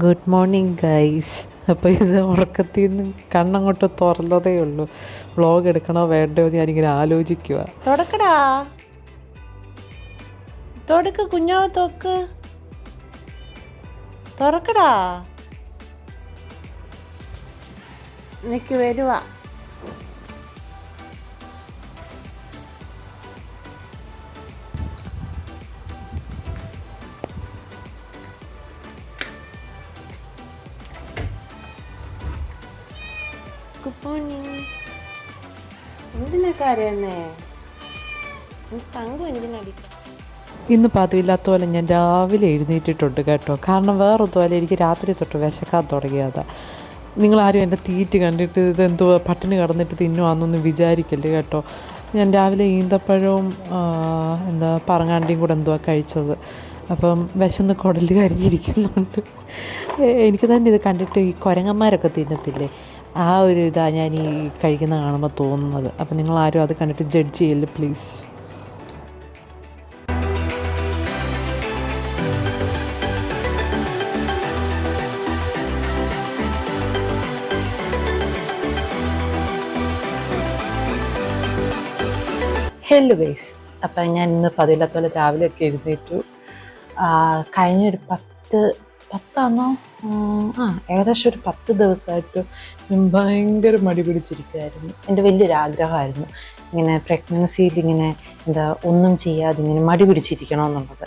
Good morning guys. അപ്പോൾ ഇത് ഉറക്കത്തിൽ നിന്ന് കണ്ണങ്ങോട്ട് തുറന്നതേ ഉള്ളൂ. വ്ളോഗ് എടുക്കണോ വേണ്ടോ എന്ന് ഞാനിങ്ങനെ ആലോചിക്കുക. തുടക്കടാ, തുടക്ക് കുഞ്ഞാവ്, തോക്ക് തുറക്കടാ. നിക്ക് വരുവാ. Good morning. എന്തിനാ കരയുന്നേ? തങ്കം എന്തിനടിക്ക? ഇന്ന് പതിവില്ലാത്ത പോലെ ഞാൻ രാവിലെ എഴുന്നേറ്റിട്ടുണ്ട് കേട്ടോ. കാരണം വേറൊന്നുമല്ല, എനിക്ക് രാത്രി തൊട്ട് വിശക്കാൻ തുടങ്ങിയതാണ്. നിങ്ങളാരും എൻ്റെ തീറ്റ് കണ്ടിട്ട് ഇതെന്തോ പട്ടിണി കടന്നിട്ട് തിന്നുവാന്നൊന്നും വിചാരിക്കല്ലേ കേട്ടോ. ഞാൻ രാവിലെ ഈന്തപ്പഴവും പറങ്ങാണ്ടിയും കൂടെ എന്തുവാ കഴിച്ചത്. അപ്പം വിശന്ന് കുടല് കരിഞ്ഞിരിക്കുന്നുണ്ട്. എനിക്ക് തന്നെ ഇത് കണ്ടിട്ട് ഈ കുരങ്ങന്മാരൊക്കെ തിന്നത്തില്ലേ, ആ ഒരു ഇതാണ് ഞാൻ ഈ കഴിക്കുന്ന കാണുമ്പോൾ തോന്നുന്നത്. അപ്പം നിങ്ങളാരും അത് കണ്ടിട്ട് ജഡ്ജ് ചെയ്യല്ലേ പ്ലീസ്. Hello guys. അപ്പം ഞാൻ ഇന്ന് പതിവില്ലാത്ത പോലെ രാവിലെയൊക്കെ എഴുന്നേറ്റു. കഴിഞ്ഞൊരു പത്താണോ ഏകദേശം ഒരു 10 ദിവസമായിട്ട് ഞാൻ ഭയങ്കര മടി പിടിച്ചിരിക്കുമായിരുന്നു. എൻ്റെ വലിയൊരാഗ്രഹമായിരുന്നു ഇങ്ങനെ പ്രഗ്നൻസിയിൽ ഇങ്ങനെ ഒന്നും ചെയ്യാതെ ഇങ്ങനെ മടി പിടിച്ചിരിക്കണമെന്നുള്ളത്.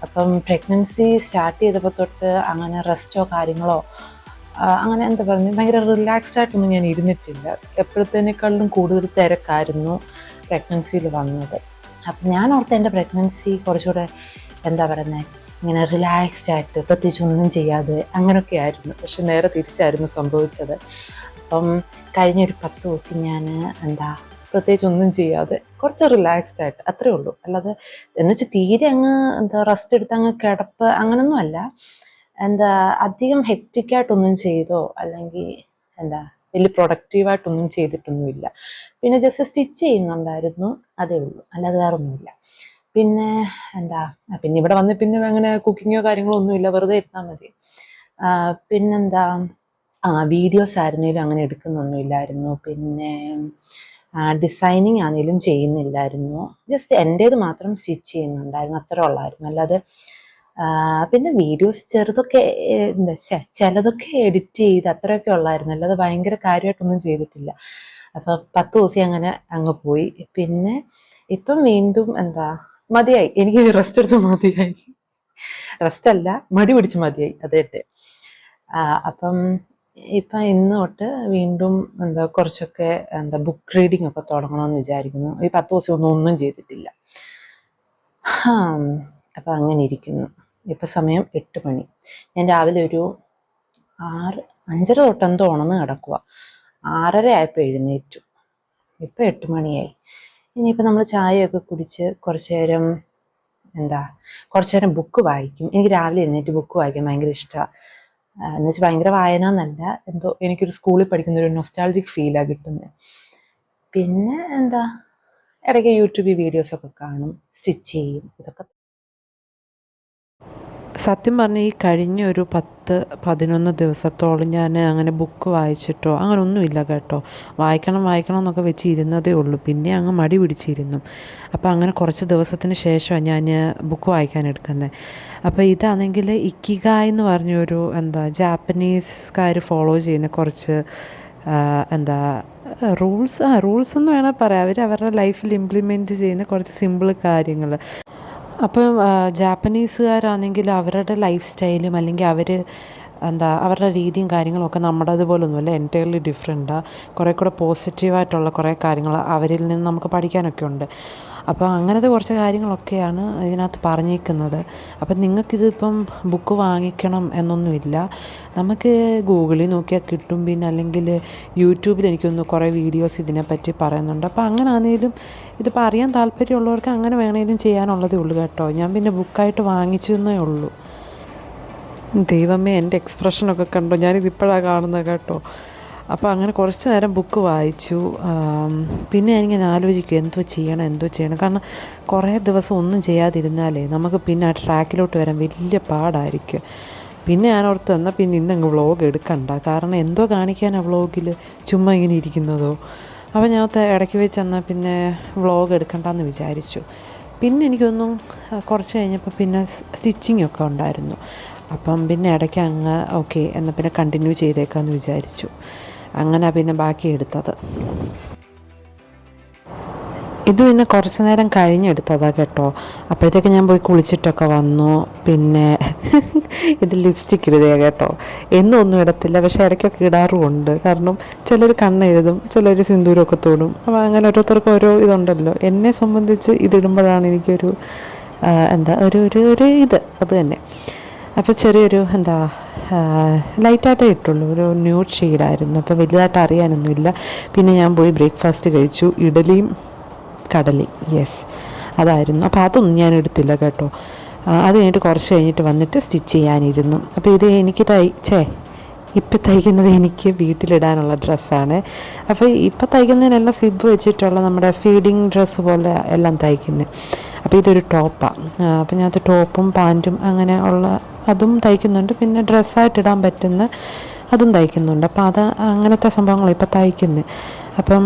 അപ്പം പ്രഗ്നൻസി സ്റ്റാർട്ട് ചെയ്തപ്പോൾ തൊട്ട് അങ്ങനെ റെസ്റ്റോ കാര്യങ്ങളോ അങ്ങനെ ഭയങ്കര റിലാക്സ്ഡ് ആയിട്ടൊന്നും ഞാൻ ഇരുന്നിട്ടില്ല. എപ്പോഴത്തേനേക്കാളും കൂടുതൽ തിരക്കായിരുന്നു പ്രഗ്നൻസിയിൽ വന്നത്. അപ്പം ഞാൻ ഓർത്ത് എൻ്റെ പ്രഗ്നൻസി കുറച്ചുകൂടെ ഇങ്ങനെ റിലാക്സ്ഡ് ആയിട്ട് പ്രത്യേകിച്ച് ഒന്നും ചെയ്യാതെ അങ്ങനെയൊക്കെ ആയിരുന്നു. പക്ഷെ നേരെ തിരിച്ചായിരുന്നു സംഭവിച്ചത്. അപ്പം കഴിഞ്ഞൊരു 10 ദിവസം ഞാൻ പ്രത്യേകിച്ച് ഒന്നും ചെയ്യാതെ കുറച്ച് റിലാക്സ്ഡ് ആയിട്ട് അത്രേ ഉള്ളൂ. അല്ലാതെ എന്നുവെച്ചാൽ തീരെ അങ്ങ് റെസ്റ്റ് എടുത്ത് അങ്ങ് കിടപ്പ് അങ്ങനൊന്നും അല്ല. അധികം ഹെക്റ്റിക്കായിട്ടൊന്നും ചെയ്തോ അല്ലെങ്കിൽ വലിയ പ്രൊഡക്റ്റീവായിട്ടൊന്നും ചെയ്തിട്ടൊന്നുമില്ല. പിന്നെ ജസ്റ്റ് സ്റ്റിച്ച് ചെയ്യുന്നുണ്ടായിരുന്നു, അതേ ഉള്ളൂ. അല്ലാതെ വേറെ ഒന്നുമില്ല. പിന്നെ പിന്നെ ഇവിടെ വന്ന് പിന്നെ അങ്ങനെ കുക്കിങ്ങോ കാര്യങ്ങളോ ഒന്നുമില്ല, വെറുതെ ഇരുന്നാൽ മതി. വീഡിയോസ് ആയിരുന്നെങ്കിലും അങ്ങനെ എടുക്കുന്നൊന്നുമില്ലായിരുന്നു. പിന്നെ ഡിസൈനിങ് ആണെങ്കിലും ചെയ്യുന്നില്ലായിരുന്നു. ജസ്റ്റ് എൻ്റേത് മാത്രം സ്റ്റിച്ച് ചെയ്യുന്നുണ്ടായിരുന്നു, അത്ര ഉള്ളായിരുന്നു. അല്ലാതെ പിന്നെ വീഡിയോസ് ചെറുതൊക്കെ ചിലതൊക്കെ എഡിറ്റ് ചെയ്ത് അത്രയൊക്കെ ഉള്ളായിരുന്നു. അല്ലാതെ ഭയങ്കര കാര്യമായിട്ടൊന്നും ചെയ്തിട്ടില്ല. അപ്പം 10 ദിവസം അങ്ങനെ അങ്ങ് പോയി. പിന്നെ ഇപ്പം വീണ്ടും മതിയായി, എനിക്ക് റെസ്റ്റ് എടുത്ത് മതിയായി. റെസ്റ്റ് അല്ല, മടി പിടിച്ച് മതിയായി, അതേറ്റെ. അപ്പം ഇപ്പം ഇന്ന് തൊട്ട് വീണ്ടും കുറച്ചൊക്കെ ബുക്ക് റീഡിംഗ് ഒക്കെ തുടങ്ങണമെന്ന് വിചാരിക്കുന്നു. ഈ 10 ദിവസം ഒന്നും ചെയ്തിട്ടില്ല. അപ്പം അങ്ങനെ ഇരിക്കുന്നു. ഇപ്പം സമയം 8 മണി. ഞാൻ രാവിലെ ഒരു 5:30 തൊട്ടെന്തോ ഉണർന്ന് കിടക്കുക. 6:30 ആയപ്പോൾ എഴുന്നേറ്റു. ഇപ്പം 8 മണിയായി. ഇനിയിപ്പോൾ നമ്മൾ ചായയൊക്കെ കുടിച്ച് കുറച്ച് നേരം ബുക്ക് വായിക്കും. എനിക്ക് രാവിലെ എഴുന്നേറ്റ് ബുക്ക് വായിക്കാൻ ഭയങ്കര ഇഷ്ടമാണ്. എന്ന് വെച്ചാൽ ഭയങ്കര വായന എന്നല്ല, എനിക്കൊരു സ്കൂളിൽ പഠിക്കുന്ന ഒരു നൊസ്റ്റാൾജിക് ഫീലാണ് കിട്ടുന്നത്. പിന്നെ ഇടയ്ക്ക് യൂട്യൂബിൽ വീഡിയോസൊക്കെ കാണും, സ്റ്റിച്ച് ചെയ്യും. ഇതൊക്കെ സത്യം പറഞ്ഞാൽ ഈ കഴിഞ്ഞ ഒരു 10-11 ദിവസത്തോളം ഞാൻ അങ്ങനെ ബുക്ക് വായിച്ചിട്ടോ അങ്ങനെ ഒന്നുമില്ല കേട്ടോ. വായിക്കണം എന്നൊക്കെ വെച്ച് ഇരുന്നതേ ഉള്ളൂ. പിന്നെ അങ്ങ് മടി പിടിച്ചിരുന്നു. അപ്പോൾ അങ്ങനെ കുറച്ച് ദിവസത്തിന് ശേഷമാണ് ഞാൻ ബുക്ക് വായിക്കാൻ എടുക്കുന്നത്. അപ്പോൾ ഇതാണെങ്കിൽ ഇക്കിഗായ് എന്ന് പറഞ്ഞൊരു ജാപ്പനീസുകാർ ഫോളോ ചെയ്യുന്ന കുറച്ച് റൂൾസ് എന്ന് വേണേൽ പറയാം. അവർ അവരുടെ ലൈഫിൽ ഇംപ്ലിമെൻറ്റ് ചെയ്യുന്ന കുറച്ച് സിമ്പിൾ കാര്യങ്ങൾ. അപ്പം ജാപ്പനീസുകാരാണെങ്കിൽ അവരുടെ ലൈഫ് സ്റ്റൈലും അല്ലെങ്കിൽ അവരുടെ രീതിയും കാര്യങ്ങളൊക്കെ നമ്മുടെ അതുപോലൊന്നുമല്ല, എൻറ്റയർലി ഡിഫറെൻറ്റാണ്. കുറേ കൂടെ പോസിറ്റീവായിട്ടുള്ള കുറേ കാര്യങ്ങൾ അവരിൽ നിന്ന് നമുക്ക് പഠിക്കാനൊക്കെ ഉണ്ട്. അപ്പോൾ അങ്ങനത്തെ കുറച്ച് കാര്യങ്ങളൊക്കെയാണ് ഇതിനകത്ത് പറഞ്ഞേക്കുന്നത്. അപ്പം നിങ്ങൾക്കിതിപ്പം ബുക്ക് വാങ്ങിക്കണം എന്നൊന്നുമില്ല. നമുക്ക് ഗൂഗിളിൽ നോക്കിയാൽ കിട്ടും. പിന്നെ അല്ലെങ്കിൽ യൂട്യൂബിൽ എനിക്കൊന്ന് കുറേ വീഡിയോസ് ഇതിനെപ്പറ്റി പറയുന്നുണ്ട്. അപ്പോൾ അങ്ങനെ ആണെങ്കിലും ഇതിപ്പോൾ അറിയാൻ താല്പര്യമുള്ളവർക്ക് അങ്ങനെ വേണമെങ്കിലും ചെയ്യാനുള്ളതേ ഉള്ളൂ കേട്ടോ. ഞാൻ പിന്നെ ബുക്കായിട്ട് വാങ്ങിച്ചെന്നേ ഉള്ളൂ. ദൈവമേ, എൻ്റെ എക്സ്പ്രഷനൊക്കെ കണ്ടോ? ഞാനിതിപ്പോഴാണ് കാണുന്നത് കേട്ടോ. അപ്പോൾ അങ്ങനെ കുറച്ച് നേരം ബുക്ക് വായിച്ചു. പിന്നെ ഞാനിങ്ങനെ ആലോചിക്കും എന്തോ ചെയ്യണം. കാരണം കുറേ ദിവസം ഒന്നും ചെയ്യാതിരുന്നാലേ നമുക്ക് പിന്നെ ആ ട്രാക്കിലോട്ട് വരാൻ വലിയ പാടായിരിക്കും. പിന്നെ ഞാൻ ഓർത്ത് എന്നാൽ പിന്നെ ഇന്നങ്ങ് വ്ളോഗ് എടുക്കണ്ട, കാരണം എന്തോ കാണിക്കാനാണ് വ്ളോഗിൽ, ചുമ്മാ ഇങ്ങനെ ഇരിക്കുന്നതോ. അപ്പോൾ ഞാൻ ഇടയ്ക്ക് വെച്ച് എന്നാൽ പിന്നെ വ്ളോഗ് എടുക്കണ്ടെന്ന് വിചാരിച്ചു. പിന്നെ എനിക്കൊന്നും കുറച്ച് കഴിഞ്ഞപ്പോൾ പിന്നെ സ്റ്റിച്ചിങ് ഒക്കെ ഉണ്ടായിരുന്നു. അപ്പം പിന്നെ ഇടയ്ക്ക് അങ്ങ് ഓക്കെ എന്നാൽ പിന്നെ കണ്ടിന്യൂ ചെയ്തേക്കാമെന്ന് വിചാരിച്ചു. അങ്ങനെ പിന്നെ ബാക്കി എടുത്തത്. ഇത് പിന്നെ കുറച്ച് നേരം കഴിഞ്ഞെടുത്തതാണ് കേട്ടോ. അപ്പോഴത്തേക്ക് ഞാൻ പോയി കുളിച്ചിട്ടൊക്കെ വന്നു. പിന്നെ ഇത് ലിപ്സ്റ്റിക്ക് ഇടുകയാണ് കേട്ടോ. എന്നും ഒന്നും ഇടത്തില്ല, പക്ഷേ ഇടയ്ക്കൊക്കെ ഇടാറുമുണ്ട്. കാരണം ചിലർ കണ്ണെഴുതും, ചിലർ സിന്ദൂരമൊക്കെ തൊടും. അപ്പോൾ അങ്ങനെ ഓരോരുത്തർക്കും ഓരോ ഇതുണ്ടല്ലോ. എന്നെ സംബന്ധിച്ച് ഇതിടുമ്പോഴാണ് എനിക്കൊരു എന്താ ഒരു ഒരു ഒരു ഇത് അത് തന്നെ. അപ്പോൾ ചെറിയൊരു എന്താ ലൈറ്റായിട്ടേ ഇട്ടുള്ളൂ, ഒരു ന്യൂഡ് ഷെയ്ഡായിരുന്നു. അപ്പോൾ വലുതായിട്ട് അറിയാനൊന്നുമില്ല. പിന്നെ ഞാൻ പോയി ബ്രേക്ക്ഫാസ്റ്റ് കഴിച്ചു, ഇഡലിയും കടലി, യെസ് അതായിരുന്നു. അപ്പോൾ അതൊന്നും ഞാൻ എടുത്തില്ല കേട്ടോ. അത് കഴിഞ്ഞിട്ട് കുറച്ച് കഴിഞ്ഞിട്ട് വന്നിട്ട് സ്റ്റിച്ച് ചെയ്യാനിരുന്നു. അപ്പോൾ ഇത് എനിക്ക് ഇപ്പം തയ്ക്കുന്നത് എനിക്ക് വീട്ടിലിടാനുള്ള ഡ്രസ്സാണ്. അപ്പോൾ ഇപ്പം തയ്ക്കുന്നതിനെല്ലാം സിബ് വെച്ചിട്ടുള്ള നമ്മുടെ ഫീഡിങ് ഡ്രസ്സ് പോലെ എല്ലാം തയ്ക്കുന്നത്. അപ്പോൾ ഇതൊരു ടോപ്പാണ്. അപ്പോൾ ഞാൻ ടോപ്പും പാൻറ്റും അങ്ങനെ ഉള്ള അതും തയ്ക്കുന്നുണ്ട്. പിന്നെ ഡ്രസ്സായിട്ട് ഇടാൻ പറ്റുന്ന അതും തയ്ക്കുന്നുണ്ട്. അപ്പോൾ അത് അങ്ങനത്തെ സംഭവങ്ങൾ ഇപ്പോൾ തയ്ക്കുന്നത്. അപ്പം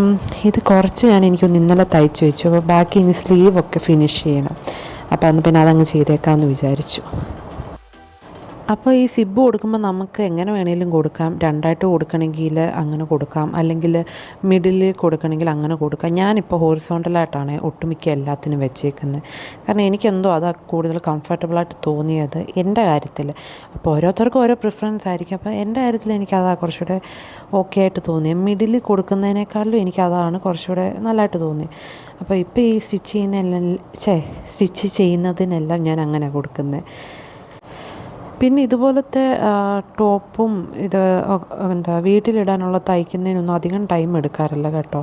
ഇത് കുറച്ച് എനിക്കൊന്ന് ഇന്നലെ തയ്ച്ചു വെച്ചു. അപ്പോൾ ബാക്കി ഇനി സ്ലീവൊക്കെ ഫിനിഷ് ചെയ്യണം. അപ്പോൾ അന്ന് പിന്നെ അതങ്ങ് ചെയ്തേക്കാമെന്ന് വിചാരിച്ചു. അപ്പോൾ ഈ സിബ് കൊടുക്കുമ്പോൾ നമുക്ക് എങ്ങനെ വേണമെങ്കിലും കൊടുക്കാം. രണ്ടായിട്ട് കൊടുക്കണമെങ്കിൽ അങ്ങനെ കൊടുക്കാം, അല്ലെങ്കിൽ മിഡിൽ കൊടുക്കണമെങ്കിൽ അങ്ങനെ കൊടുക്കാം. ഞാനിപ്പോൾ ഹോറിസോണ്ടലായിട്ടാണ് ഒട്ടുമിക്ക എല്ലാത്തിനും വെച്ചേക്കുന്നത്. കാരണം എനിക്കെന്തോ അതാണ് കൂടുതൽ കംഫർട്ടബിളായിട്ട് തോന്നിയത് എൻ്റെ കാര്യത്തിൽ. അപ്പോൾ ഓരോരുത്തർക്കും ഓരോ പ്രിഫറൻസ് ആയിരിക്കും. അപ്പോൾ എൻ്റെ കാര്യത്തിൽ എനിക്കതാണ് കുറച്ചുകൂടെ ഓക്കെ ആയിട്ട് തോന്നിയത്. മിഡിൽ കൊടുക്കുന്നതിനേക്കാളും എനിക്കതാണ് കുറച്ചുകൂടെ നല്ലതായിട്ട് തോന്നിയത്. അപ്പോൾ ഇപ്പോൾ ഈ സ്റ്റിച്ച് ചെയ്യുന്നതിനെല്ലാം ഞാൻ അങ്ങനെ കൊടുക്കുന്നത്. പിന്നെ ഇതുപോലത്തെ ടോപ്പും ഇത് എന്താ വീട്ടിലിടാനുള്ള തയ്ക്കുന്നതിനൊന്നും അധികം ടൈം എടുക്കാറില്ല കേട്ടോ.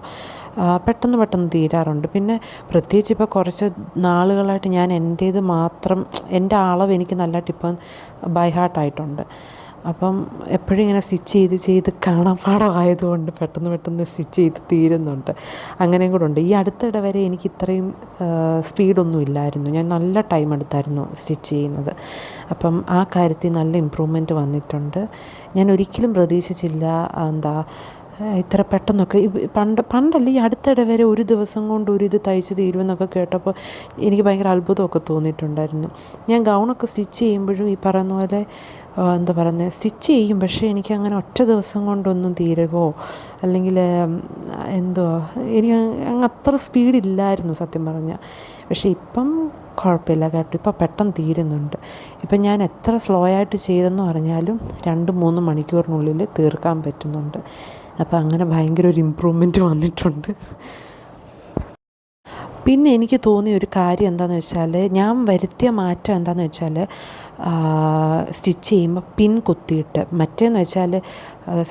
പെട്ടെന്ന് തീരാറുണ്ട്. പിന്നെ പ്രത്യേകിച്ച് ഇപ്പോൾ കുറച്ച് നാളുകളായിട്ട് ഞാൻ എൻ്റേത് മാത്രം, എൻ്റെ അളവ് എനിക്ക് നല്ലതായിട്ട് ഇപ്പം ബൈ ഹാർട്ടായിട്ടുണ്ട്. അപ്പം എപ്പോഴും ഇങ്ങനെ സ്റ്റിച്ച് ചെയ്ത് കാണാപ്പാടമായതുകൊണ്ട് പെട്ടെന്ന് സ്റ്റിച്ച് ചെയ്ത് തീരുന്നുണ്ട്. അങ്ങനെയും കൂടെ ഉണ്ട്. ഈ അടുത്തിടെ വരെ എനിക്ക് ഇത്രയും സ്പീഡൊന്നും ഇല്ലായിരുന്നു. ഞാൻ നല്ല ടൈം എടുത്തായിരുന്നു സ്റ്റിച്ച് ചെയ്യുന്നത്. അപ്പം ആ കാര്യത്തിൽ നല്ല ഇമ്പ്രൂവ്മെൻറ്റ് വന്നിട്ടുണ്ട്. ഞാൻ ഒരിക്കലും പ്രതീക്ഷിച്ചില്ല ഇത്ര പെട്ടെന്നൊക്കെ. പണ്ടല്ല, ഈ അടുത്തിടെ വരെ ഒരു ദിവസം കൊണ്ട് ഒരു ഇത് തയ്ച്ച് തീരുമെന്നൊക്കെ കേട്ടപ്പോൾ എനിക്ക് ഭയങ്കര അത്ഭുതമൊക്കെ തോന്നിയിട്ടുണ്ടായിരുന്നു. ഞാൻ ഗൗണൊക്കെ സ്റ്റിച്ച് ചെയ്യുമ്പോഴും ഈ പറയുന്ന പോലെ സ്റ്റിച്ച് ചെയ്യും, പക്ഷേ എനിക്കങ്ങനെ ഒറ്റ ദിവസം കൊണ്ടൊന്നും തീരുകയോ അല്ലെങ്കിൽ എനിക്ക് അങ്ങ് അത്ര സ്പീഡില്ലായിരുന്നു സത്യം പറഞ്ഞാൽ. പക്ഷേ ഇപ്പം കുഴപ്പമില്ല കേട്ടോ. ഇപ്പം പെട്ടെന്ന് തീരുന്നുണ്ട്. ഇപ്പം ഞാൻ എത്ര സ്ലോ ആയിട്ട് ചെയ്തെന്ന് പറഞ്ഞാലും 2-3 മണിക്കൂറിനുള്ളിൽ തീർക്കാൻ പറ്റുന്നുണ്ട്. അപ്പോൾ അങ്ങനെ ഭയങ്കര ഒരു ഇമ്പ്രൂവ്മെൻറ്റ് വന്നിട്ടുണ്ട്. പിന്നെ എനിക്ക് തോന്നിയ ഒരു കാര്യം എന്താണെന്ന് വെച്ചാൽ, ഞാൻ വരുത്തിയ മാറ്റം എന്താണെന്ന് വെച്ചാൽ, സ്റ്റിച്ച് ചെയ്യുമ്പോൾ പിൻ കുത്തിയിട്ട്, മറ്റേന്ന് വെച്ചാൽ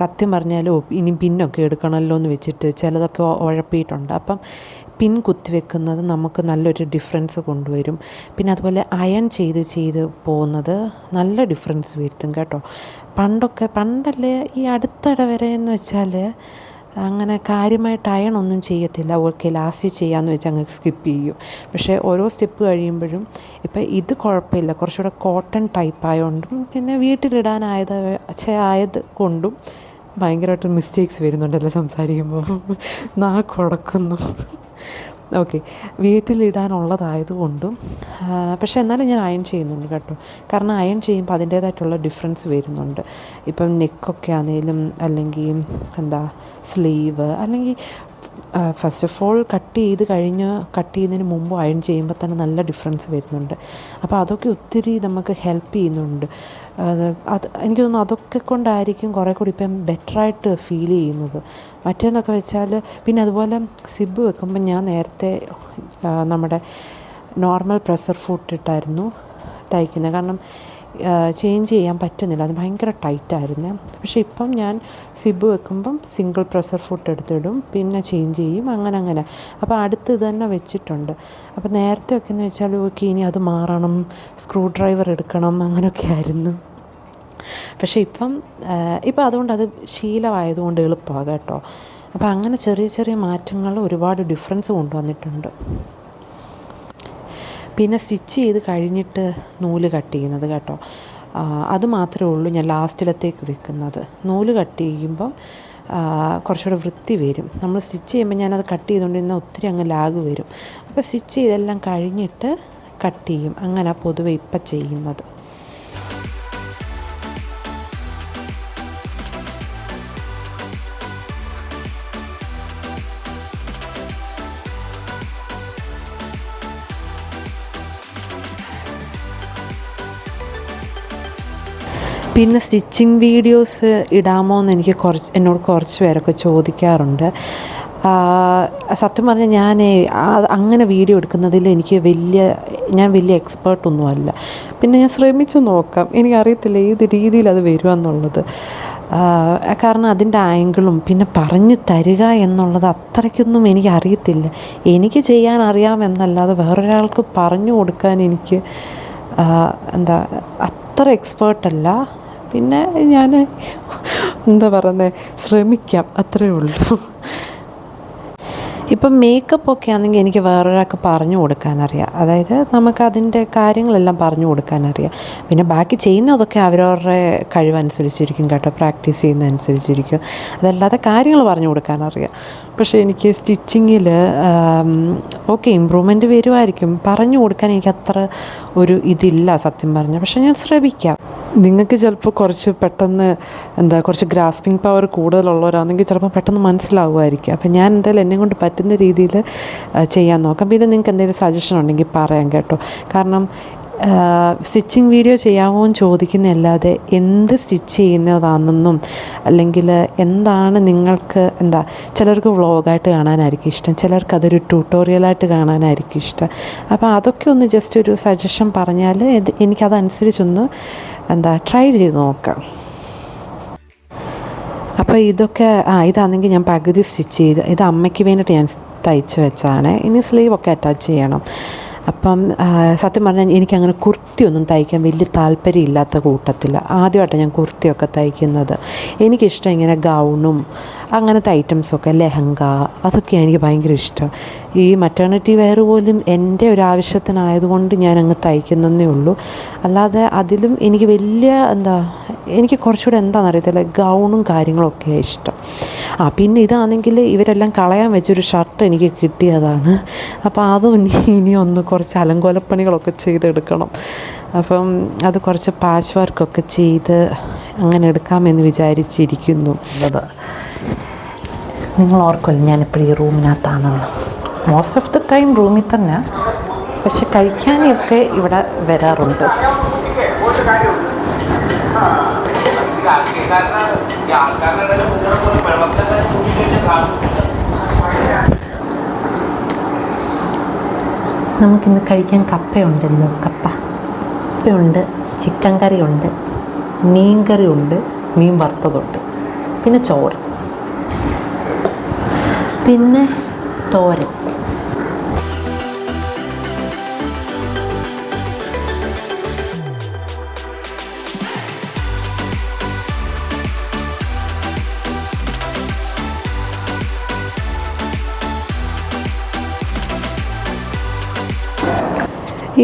സത്യം പറഞ്ഞാൽ ഇനി പിന്നൊക്കെ എടുക്കണമല്ലോ എന്ന് വെച്ചിട്ട് ചിലതൊക്കെ ഉഴപ്പിയിട്ടുണ്ട്. അപ്പം പിൻ കുത്തി വെക്കുന്നത് നമുക്ക് നല്ലൊരു ഡിഫറൻസ് കൊണ്ടുവരും. പിന്നെ അതുപോലെ അയൺ ചെയ്ത് പോകുന്നത് നല്ല ഡിഫറൻസ് വരുത്തും കേട്ടോ. പണ്ടല്ലേ ഈ അടുത്തിടെ വരെ എന്ന് വെച്ചാൽ അങ്ങനെ കാര്യമായിട്ട് അയണൊന്നും ചെയ്യത്തില്ല. ഓക്കെ ലാസ്റ്റ് ചെയ്യാമെന്ന് വെച്ച് അങ്ങ് സ്കിപ്പ് ചെയ്യും. പക്ഷേ ഓരോ സ്റ്റെപ്പ് കഴിയുമ്പോഴും ഇപ്പം ഇത് കുഴപ്പമില്ല, കുറച്ചുകൂടെ കോട്ടൺ ടൈപ്പ് ആയതുകൊണ്ടും പിന്നെ ആയത് കൊണ്ടും ഭയങ്കരമായിട്ട് മിസ്റ്റേക്സ് വരുന്നുണ്ടല്ലോ സംസാരിക്കുമ്പോൾ. നാക്കുടക്കുന്നു. ഓക്കെ, വീട്ടിലിടാനുള്ളതായതുകൊണ്ടും പക്ഷേ എന്നാലും ഞാൻ അയൺ ചെയ്യുന്നുണ്ട് കേട്ടോ. കാരണം അയൺ ചെയ്യുമ്പോൾ അതിൻ്റേതായിട്ടുള്ള ഡിഫറൻസ് വരുന്നുണ്ട്. ഇപ്പം നെക്കൊക്കെ ആണെങ്കിലും അല്ലെങ്കിൽ സ്ലീവ് അല്ലെങ്കിൽ ഫസ്റ്റ് ഓഫ് ഓൾ കട്ട് ചെയ്യുന്നതിന് മുമ്പ് അയൺ ചെയ്യുമ്പോൾ തന്നെ നല്ല ഡിഫറൻസ് വരുന്നുണ്ട്. അപ്പോൾ അതൊക്കെ ഒത്തിരി നമുക്ക് ഹെൽപ്പ് ചെയ്യുന്നുണ്ട്. എനിക്ക് തോന്നുന്നു അതൊക്കെ കൊണ്ടായിരിക്കും കുറേ കൂടി ഇപ്പം ബെറ്ററായിട്ട് ഫീൽ ചെയ്യുന്നത്. മറ്റേന്നൊക്കെ വെച്ചാൽ പിന്നെ അതുപോലെ സിബ് വെക്കുമ്പോൾ ഞാൻ നേരത്തെ നമ്മുടെ നോർമൽ പ്രഷർ ഫുട്ട് ഇട്ടായിരുന്നു തയ്ക്കുന്നത്. കാരണം ചേഞ്ച് ചെയ്യാൻ പറ്റുന്നില്ല, അത് ഭയങ്കര ടൈറ്റായിരുന്നു. പക്ഷേ ഇപ്പം ഞാൻ സിബ് വെക്കുമ്പം സിംഗിൾ പ്രഷർ ഫുട്ട് എടുത്തിടും, പിന്നെ ചേഞ്ച് ചെയ്യും, അങ്ങനെ. അപ്പോൾ അടുത്ത് ഇത് തന്നെ വെച്ചിട്ടുണ്ട്. അപ്പോൾ നേരത്തെ ഒക്കെ എന്ന് വെച്ചാൽ ഓക്കെ ഇനി അത് മാറണം, സ്ക്രൂ ഡ്രൈവർ എടുക്കണം, അങ്ങനെയൊക്കെ ആയിരുന്നു. പക്ഷേ ഇപ്പം അതുകൊണ്ട് അത് ശീലമായതുകൊണ്ട് എളുപ്പമാണ് കേട്ടോ. അപ്പോൾ അങ്ങനെ ചെറിയ മാറ്റങ്ങൾ ഒരുപാട് ഡിഫറൻസ് കൊണ്ടുവന്നിട്ടുണ്ട്. പിന്നെ സ്റ്റിച്ച് ചെയ്ത് കഴിഞ്ഞിട്ട് നൂല് കട്ട് ചെയ്യുന്നത് കേട്ടോ, അത് മാത്രമേ ഉള്ളൂ ഞാൻ ലാസ്റ്റിലത്തേക്ക് വെക്കുന്നത്. നൂല് കട്ട് ചെയ്യുമ്പം കുറച്ചുകൂടെ വൃത്തി വരും. നമ്മൾ സ്റ്റിച്ച് ചെയ്യുമ്പോൾ ഞാനത് കട്ട് ചെയ്തുകൊണ്ടിരുന്നാൽ ഒത്തിരി അങ്ങ് ലാഗ് വരും. അപ്പോൾ സ്റ്റിച്ച് ചെയ്തെല്ലാം കഴിഞ്ഞിട്ട് കട്ട് ചെയ്യും. അങ്ങനെ പൊതുവെ ഇപ്പം ചെയ്യുന്നത്. പിന്നെ സ്റ്റിച്ചിങ് വീഡിയോസ് ഇടാമോ എന്ന് എന്നോട് കുറച്ച് പേരൊക്കെ ചോദിക്കാറുണ്ട്. സത്യം പറഞ്ഞാൽ ഞാൻ അങ്ങനെ വീഡിയോ എടുക്കുന്നതിൽ ഞാൻ വലിയ എക്സ്പേർട്ടൊന്നുമല്ല. പിന്നെ ഞാൻ ശ്രമിച്ചു നോക്കാം. എനിക്കറിയത്തില്ല ഏത് രീതിയിൽ അത് വരുമെന്നുള്ളത്. കാരണം അതിൻ്റെ ആംഗിളും പിന്നെ പറഞ്ഞു തരിക എന്നുള്ളത് അത്രയ്ക്കൊന്നും എനിക്കറിയത്തില്ല. എനിക്ക് ചെയ്യാൻ അറിയാമെന്നല്ലാതെ വേറൊരാൾക്ക് പറഞ്ഞു കൊടുക്കാൻ എനിക്ക് അത്ര എക്സ്പേർട്ടല്ല. പിന്നെ ഞാൻ ശ്രമിക്കാം, അത്രയേ ഉള്ളൂ. ഇപ്പം മേക്കപ്പൊക്കെ ആണെങ്കിൽ എനിക്ക് വേറൊരാൾക്ക് പറഞ്ഞു കൊടുക്കാനറിയാം. അതായത് നമുക്കതിൻ്റെ കാര്യങ്ങളെല്ലാം പറഞ്ഞു കൊടുക്കാനറിയാം. പിന്നെ ബാക്കി ചെയ്യുന്നതൊക്കെ അവരവരുടെ കഴിവനുസരിച്ചിരിക്കും കേട്ടോ, പ്രാക്ടീസ് ചെയ്യുന്നതനുസരിച്ചിരിക്കും. അതല്ലാതെ കാര്യങ്ങൾ പറഞ്ഞു കൊടുക്കാനറിയാം. പക്ഷേ എനിക്ക് സ്റ്റിച്ചിങ്ങിൽ ഓക്കെ ഇമ്പ്രൂവ്മെൻറ്റ് വരുമായിരിക്കും. പറഞ്ഞു കൊടുക്കാൻ എനിക്കത്ര ഒരു ഇതില്ല സത്യം പറഞ്ഞാൽ. പക്ഷേ ഞാൻ ശ്രമിക്കാം. നിങ്ങൾക്ക് ചിലപ്പോൾ കുറച്ച് പെട്ടെന്ന് കുറച്ച് ഗ്രാസ്പിംഗ് പവർ കൂടുതലുള്ളവരാണെങ്കിൽ ചിലപ്പോൾ പെട്ടെന്ന് മനസ്സിലാവുമായിരിക്കും. അപ്പം ഞാൻ എന്തായാലും എന്നെ കൊണ്ട് പറ്റുന്ന രീതിയിൽ ചെയ്യാൻ നോക്കാം. പിന്നെ നിങ്ങൾക്ക് എന്തെങ്കിലും സജഷൻ ഉണ്ടെങ്കിൽ പറയാം കേട്ടോ. കാരണം സ്റ്റിച്ചിങ് വീഡിയോ ചെയ്യാമോ എന്ന് ചോദിക്കുന്നതല്ലാതെ എന്ത് സ്റ്റിച്ച് ചെയ്യുന്നതാണെന്നും അല്ലെങ്കിൽ എന്താണ് നിങ്ങൾക്ക് ചിലർക്ക് വ്ളോഗായിട്ട് കാണാനായിരിക്കും ഇഷ്ടം, ചിലർക്ക് അതൊരു ട്യൂട്ടോറിയലായിട്ട് കാണാനായിരിക്കും ഇഷ്ടം. അപ്പോൾ അതൊക്കെ ഒന്ന് ജസ്റ്റ് ഒരു സജഷൻ പറഞ്ഞാൽ എനിക്കതനുസരിച്ചൊന്ന് ട്രൈ ചെയ്ത് നോക്കാം. അപ്പോൾ ഇതാണെങ്കിൽ ഞാൻ പകുതി സ്റ്റിച്ച് ചെയ്ത് ഇത് അമ്മയ്ക്ക് വേണ്ടിയിട്ട് ഞാൻ തയ്ച്ച് വെച്ചാണ്. ഇനി സ്ലീവൊക്കെ അറ്റാച്ച് ചെയ്യണം. അപ്പം സത്യം പറഞ്ഞാൽ എനിക്കങ്ങനെ കുർത്തിയൊന്നും തയ്ക്കാൻ വലിയ താല്പര്യമില്ലാത്ത കൂട്ടത്തിൽ ആദ്യമായിട്ടാണ് ഞാൻ കുർത്തിയൊക്കെ തയ്ക്കുന്നത്. എനിക്കിഷ്ടം ഇങ്ങനെ ഗൗണും അങ്ങനത്തെ ഐറ്റംസൊക്കെ, ലെഹങ്ക, അതൊക്കെയാണ് എനിക്ക് ഭയങ്കര ഇഷ്ടം. ഈ മറ്റേണിറ്റി വെയർ പോലും എൻ്റെ ഒരു ആവശ്യത്തിനായതുകൊണ്ട് ഞാനങ്ങ് തയ്ക്കുന്നതേ ഉള്ളൂ. അല്ലാതെ അതിലും എനിക്ക് വലിയ എനിക്ക് കുറച്ചുകൂടെ എന്താണെന്നറിയത്തില്ല, ഗൗണും കാര്യങ്ങളൊക്കെയാണ് ഇഷ്ടം. പിന്നെ ഇതാണെങ്കിൽ ഇവരെല്ലാം കളയാൻ വെച്ചൊരു ഷർട്ട് എനിക്ക് കിട്ടിയതാണ്. അപ്പോൾ അതും ഇനി ഒന്ന് കുറച്ച് അലങ്കോലപ്പണികളൊക്കെ ചെയ്തെടുക്കണം. അപ്പം അത് കുറച്ച് പാച്ച് വർക്കൊക്കെ ചെയ്ത് അങ്ങനെ എടുക്കാമെന്ന് വിചാരിച്ചിരിക്കുന്നു. നിങ്ങൾ ഓർക്കുമല്ലോ ഞാനിപ്പോഴും ഈ റൂമിനകത്താണെന്ന്. മോസ്റ്റ് ഓഫ് ദ ടൈം റൂമിൽ തന്നെ, പക്ഷെ കഴിക്കാനൊക്കെ ഇവിടെ വരാറുണ്ട്. നമുക്കിന്ന് കഴിക്കാൻ കപ്പയുണ്ടല്ലോ, കപ്പയുണ്ട്, ചിക്കൻ കറിയുണ്ട്, മീൻ കറിയുണ്ട്, മീൻ വറുത്തതുണ്ട്, പിന്നെ ചോറ്, പിന്നെ തോരൻ.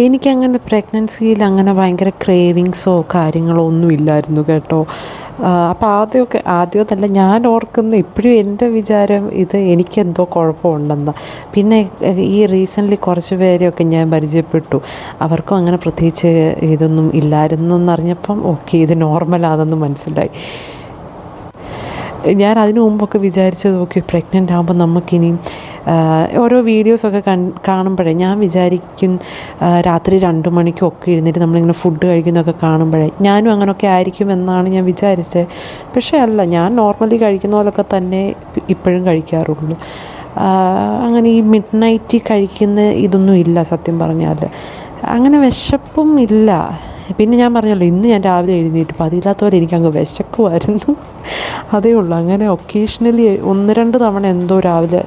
എനിക്കങ്ങനെ പ്രഗ്നൻസിയിൽ അങ്ങനെ ഭയങ്കര ക്രേവിങ്സോ കാര്യങ്ങളോ ഒന്നും ഇല്ലായിരുന്നു കേട്ടോ. അപ്പോൾ ആദ്യമല്ല ഞാൻ ഓർക്കുന്ന ഇപ്പോഴും എൻ്റെ വിചാരം ഇത് എനിക്കെന്തോ കുഴപ്പമുണ്ടെന്നാണ്. പിന്നെ ഈ റീസെൻ്റ്ലി കുറച്ച് പേരെയൊക്കെ ഞാൻ പരിചയപ്പെട്ടു, അവർക്കും അങ്ങനെ പ്രത്യേകിച്ച് ഇതൊന്നും ഇല്ലായിരുന്നു എന്നറിഞ്ഞപ്പം ഓക്കെ ഇത് നോർമലാണെന്ന് മനസ്സിലായി. ഞാൻ അതിനു മുമ്പൊക്കെ വിചാരിച്ചത് ഓക്കെ പ്രഗ്നൻ്റ് ആകുമ്പോൾ നമുക്കിനിയും ഓരോ വീഡിയോസൊക്കെ കാണുമ്പോഴേ ഞാൻ വിചാരിക്കും രാത്രി 2 മണിക്കൊക്കെ എഴുന്നേറ്റ് നമ്മളിങ്ങനെ ഫുഡ് കഴിക്കുന്നതൊക്കെ കാണുമ്പോഴേ ഞാനും അങ്ങനെയൊക്കെ ആയിരിക്കുമെന്നാണ് ഞാൻ വിചാരിച്ചത്. പക്ഷേ അല്ല, ഞാൻ നോർമലി കഴിക്കുന്ന പോലൊക്കെ തന്നെ ഇപ്പോഴും കഴിക്കാറുള്ളൂ. അങ്ങനെ ഈ മിഡ് നൈറ്റ് കഴിക്കുന്ന ഇതൊന്നും ഇല്ല സത്യം പറഞ്ഞാൽ. അങ്ങനെ വിശപ്പും ഇല്ല. പിന്നെ ഞാൻ പറഞ്ഞല്ലോ ഇന്ന് ഞാൻ രാവിലെ എഴുന്നേറ്റ് പതിവില്ലാത്ത പോലെ എനിക്കങ്ങ് വിശക്കുമായിരുന്നു, അതേ ഉള്ളൂ. അങ്ങനെ ഒക്കേഷണലി 1-2 തവണ എന്തോ രാവിലെ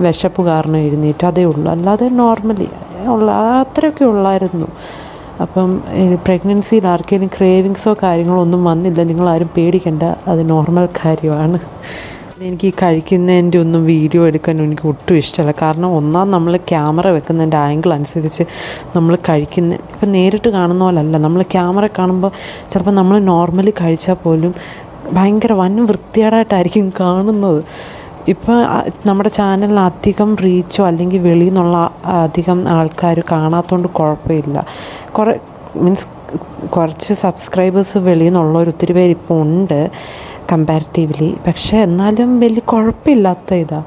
വിശപ്പ് കാരണം എഴുന്നേറ്റ്, അതേ ഉള്ളൂ. അല്ലാതെ നോർമലി അത്രയൊക്കെ ഉള്ളായിരുന്നു. അപ്പം പ്രഗ്നൻസിയിൽ ആർക്കെങ്കിലും ക്രേവിങ്സോ കാര്യങ്ങളോ ഒന്നും വന്നില്ല, നിങ്ങളാരും പേടിക്കേണ്ട, അത് നോർമൽ കാര്യമാണ്. എനിക്ക് ഈ കഴിക്കുന്നതിൻ്റെ ഒന്നും വീഡിയോ എടുക്കാൻ എനിക്ക് ഒട്ടും ഇഷ്ടമല്ല. കാരണം ഒന്നാം നമ്മൾ ക്യാമറ വെക്കുന്നതിൻ്റെ ആംഗിൾ അനുസരിച്ച് നമ്മൾ ഇപ്പം നേരിട്ട് കാണുന്ന പോലല്ല. നമ്മൾ ക്യാമറ കാണുമ്പോൾ ചിലപ്പോൾ നമ്മൾ നോർമലി കഴിച്ചാൽ പോലും ഭയങ്കര വൃത്തികേടായിട്ടായിരിക്കും കാണുന്നത്. ഇപ്പോൾ നമ്മുടെ ചാനലിൽ അധികം റീച്ചോ അല്ലെങ്കിൽ വെളിയിൽ നിന്നുള്ള അധികം ആൾക്കാർ കാണാത്തതുകൊണ്ട് കുഴപ്പമില്ല. കുറച്ച് സബ്സ്ക്രൈബേഴ്സ് വെളിയിൽ നിന്നുള്ളവർ ഒത്തിരി പേര് ഇപ്പോൾ ഉണ്ട് കമ്പാരിറ്റീവ്ലി. പക്ഷേ എന്നാലും വലിയ കുഴപ്പമില്ലാത്ത ഇതാണ്.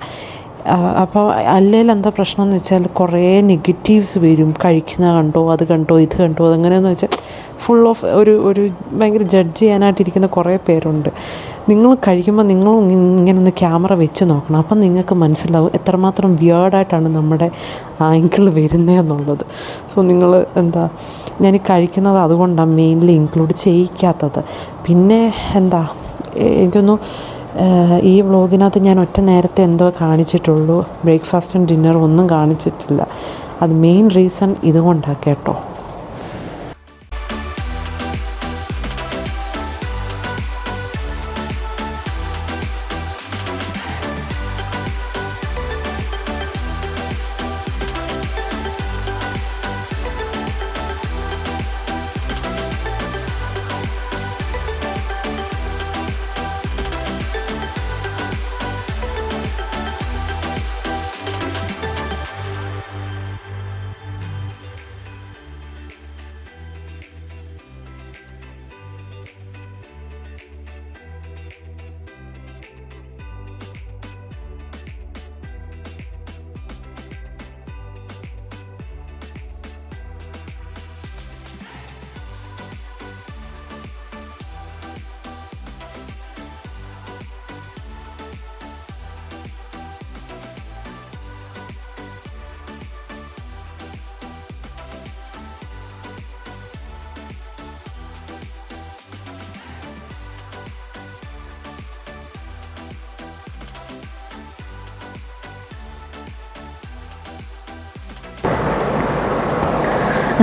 അപ്പോൾ അല്ലെങ്കിൽ എന്താ പ്രശ്നം എന്ന് വെച്ചാൽ കുറേ നെഗറ്റീവ്സ് വരും. കഴിക്കുന്ന കണ്ടോ, അത് കണ്ടോ, ഇത് കണ്ടോ, അതെങ്ങനെയെന്ന് വെച്ചാൽ ഫുൾ ഓഫ് ഒരു ഭയങ്കര ജഡ്ജ് ചെയ്യാനായിട്ടിരിക്കുന്ന കുറേ പേരുണ്ട്. നിങ്ങൾ കഴിക്കുമ്പോൾ നിങ്ങൾ ഇങ്ങനെ ഒന്ന് ക്യാമറ വെച്ച് നോക്കണം. അപ്പം നിങ്ങൾക്ക് മനസ്സിലാവും എത്രമാത്രം വിയേർഡായിട്ടാണ് നമ്മുടെ ആംഗിൾ വരുന്നതെന്നുള്ളത്. സോ നിങ്ങൾ ഞാൻ കഴിക്കുന്നത് അതുകൊണ്ടാണ് മെയിൻലി ഇൻക്ലൂഡ് ചെയ്യിക്കാത്തത്. പിന്നെ എനിക്കൊന്നു ഈ വ്ളോഗിനകത്ത് ഞാൻ ഒറ്റ നേരത്തെ കാണിച്ചിട്ടുള്ളൂ. ബ്രേക്ക്ഫാസ്റ്റും ഡിന്നറും ഒന്നും കാണിച്ചിട്ടില്ല. അത് മെയിൻ റീസൺ ഇതുകൊണ്ടാണ് കേട്ടോ.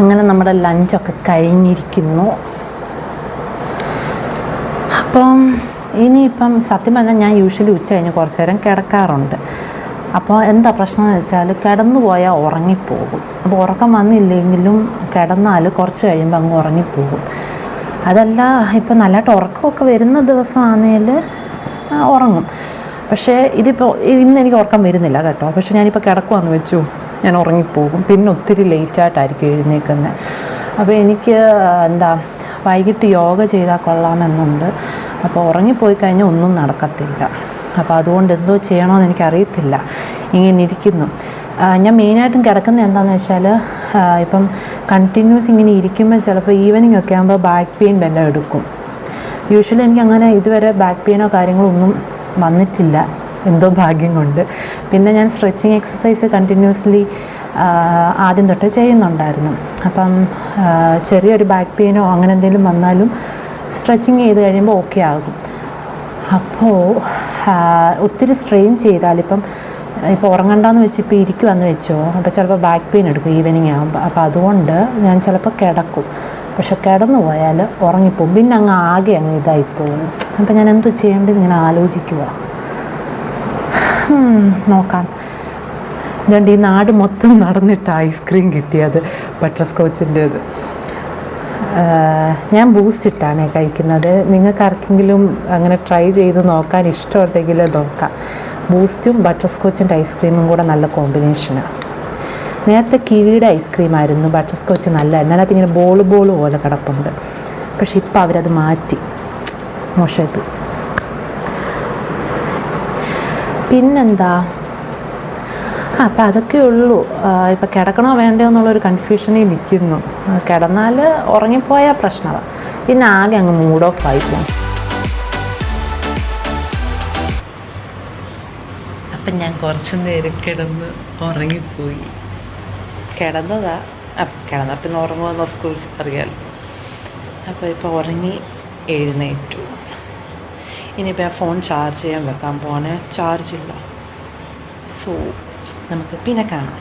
അങ്ങനെ നമ്മുടെ ലഞ്ചൊക്കെ കഴിഞ്ഞിരിക്കുന്നു. അപ്പം ഇനിയിപ്പം സത്യം പറഞ്ഞാൽ ഞാൻ യൂഷ്വലി ഉച്ച കഴിഞ്ഞ് കുറച്ച് നേരം കിടക്കാറുണ്ട്. അപ്പോൾ എന്താ പ്രശ്നം എന്ന് വെച്ചാൽ കിടന്നു പോയാൽ ഉറങ്ങിപ്പോകും. അപ്പോൾ ഉറക്കം വന്നില്ലെങ്കിലും കിടന്നാൽ കുറച്ച് കഴിയുമ്പോൾ അങ്ങ് ഉറങ്ങിപ്പോകും. അതല്ല ഇപ്പം നല്ലതായിട്ട് ഉറക്കമൊക്കെ വരുന്ന ദിവസമാണെങ്കിൽ ഉറങ്ങും. പക്ഷേ ഇതിപ്പോൾ ഇന്ന് എനിക്ക് ഉറക്കം വരുന്നില്ല കേട്ടോ. പക്ഷേ ഞാനിപ്പോൾ കിടക്കുവാന്ന് വെച്ചു, ഞാൻ ഉറങ്ങിപ്പോകും. പിന്നെ ഒത്തിരി ലേറ്റായിട്ടായിരിക്കും എഴുന്നേൽക്കുന്നത്. അപ്പോൾ എനിക്ക് വൈകിട്ട് യോഗ ചെയ്താൽ കൊള്ളാമെന്നുണ്ട്. അപ്പോൾ ഉറങ്ങിപ്പോയി കഴിഞ്ഞാൽ ഒന്നും നടക്കത്തില്ല. അപ്പോൾ അതുകൊണ്ട് എന്തോ ചെയ്യണമെന്ന് എനിക്കറിയത്തില്ല. ഇങ്ങനെ ഇരിക്കുന്നു. ഞാൻ മെയിനായിട്ടും കിടക്കുന്നത് എന്താണെന്ന് വെച്ചാൽ ഇപ്പം കണ്ടിന്യൂസ് ഇങ്ങനെ ഇരിക്കുമ്പോൾ ചിലപ്പോൾ ഈവനിങ് ഒക്കെ ആകുമ്പോൾ ബാക്ക് പെയിൻ വല്ലതും എടുക്കും. യൂഷ്വലി എനിക്കങ്ങനെ ഇതുവരെ ബാക്ക് പെയിനോ കാര്യങ്ങളോ ഒന്നും വന്നിട്ടില്ല, എന്തോ ഭാഗ്യം കൊണ്ട്. പിന്നെ ഞാൻ സ്ട്രെച്ചിങ് എക്സസൈസ് കണ്ടിന്യൂസ്ലി ആദ്യം തൊട്ട് ചെയ്യുന്നുണ്ടായിരുന്നു. അപ്പം ചെറിയൊരു ബാക്ക് പെയിനോ അങ്ങനെ എന്തെങ്കിലും വന്നാലും സ്ട്രെച്ചിങ് ചെയ്ത് കഴിയുമ്പോൾ ഓക്കെ ആകും. അപ്പോൾ ഒത്തിരി സ്ട്രെയിൻ ചെയ്താൽ ഇപ്പോൾ ഉറങ്ങണ്ടെന്ന് വെച്ച് ഇപ്പോൾ ഇരിക്കുവാന്ന് വെച്ചോ, അപ്പോൾ ചിലപ്പോൾ ബാക്ക് പെയിൻ എടുക്കും ഈവനിങ് ആകുമ്പോൾ. അപ്പോൾ അതുകൊണ്ട് ഞാൻ ചിലപ്പോൾ കിടക്കും. പക്ഷെ കിടന്നു പോയാൽ ഉറങ്ങിപ്പോവും. പിന്നെ അങ്ങ് ആകെ ഇതായിപ്പോവും. അപ്പോൾ ഞാൻ എന്തോ ചെയ്യേണ്ടത് ഇങ്ങനെ ആലോചിക്കുക. നോക്കാം. അതുകൊണ്ട് ഈ നാട് മൊത്തം നടന്നിട്ട് ഐസ്ക്രീം കിട്ടിയത്, ബട്ടർ സ്കോച്ചിൻ്റേത്. ഞാൻ ബൂസ്റ്റ് ഇട്ടാണ് കഴിക്കുന്നത്. നിങ്ങൾക്ക് ആർക്കെങ്കിലും അങ്ങനെ ട്രൈ ചെയ്ത് നോക്കാൻ ഇഷ്ടമുണ്ടെങ്കിൽ നോക്കാം. ബൂസ്റ്റും ബട്ടർ സ്കോച്ചിൻ്റെ ഐസ്ക്രീമും കൂടെ നല്ല കോമ്പിനേഷനാണ്. നേരത്തെ കിവിയുടെ ഐസ്ക്രീമായിരുന്നു ബട്ടർ സ്കോച്ച് നല്ല, എന്നാലത് ഇങ്ങനെ ബോൾ പോലെ കിടപ്പുണ്ട്. പക്ഷെ ഇപ്പം അവരത് മാറ്റി. മോശമായിട്ട്. പിന്നെന്താ, അപ്പം അതൊക്കെ ഉള്ളൂ. ഇപ്പം കിടക്കണോ വേണ്ടയോ എന്നുള്ളൊരു കൺഫ്യൂഷനിൽ നിൽക്കുന്നു. കിടന്നാൽ ഉറങ്ങിപ്പോയാൽ പ്രശ്നമാണ്. പിന്നെ ആകെ അങ്ങ് മൂഡ് ഓഫ് ആയിപ്പോകും. അപ്പം ഞാൻ കുറച്ച് നേരം കിടന്ന് ഉറങ്ങിപ്പോയി. കിടന്നാൽ പിന്നെ ഉറങ്ങുമെന്ന് ഓഫ് കോഴ്സ് അറിയാമല്ലോ. അപ്പോൾ ഇപ്പോൾ ഉറങ്ങി എഴുന്നേറ്റു. ഇനിയിപ്പോൾ ഫോൺ ചാർജ് ചെയ്യാൻ വെക്കാൻ പോവാണ്, ചാർജില്ല. സോ നമുക്ക് പിന്നെ കാണാം.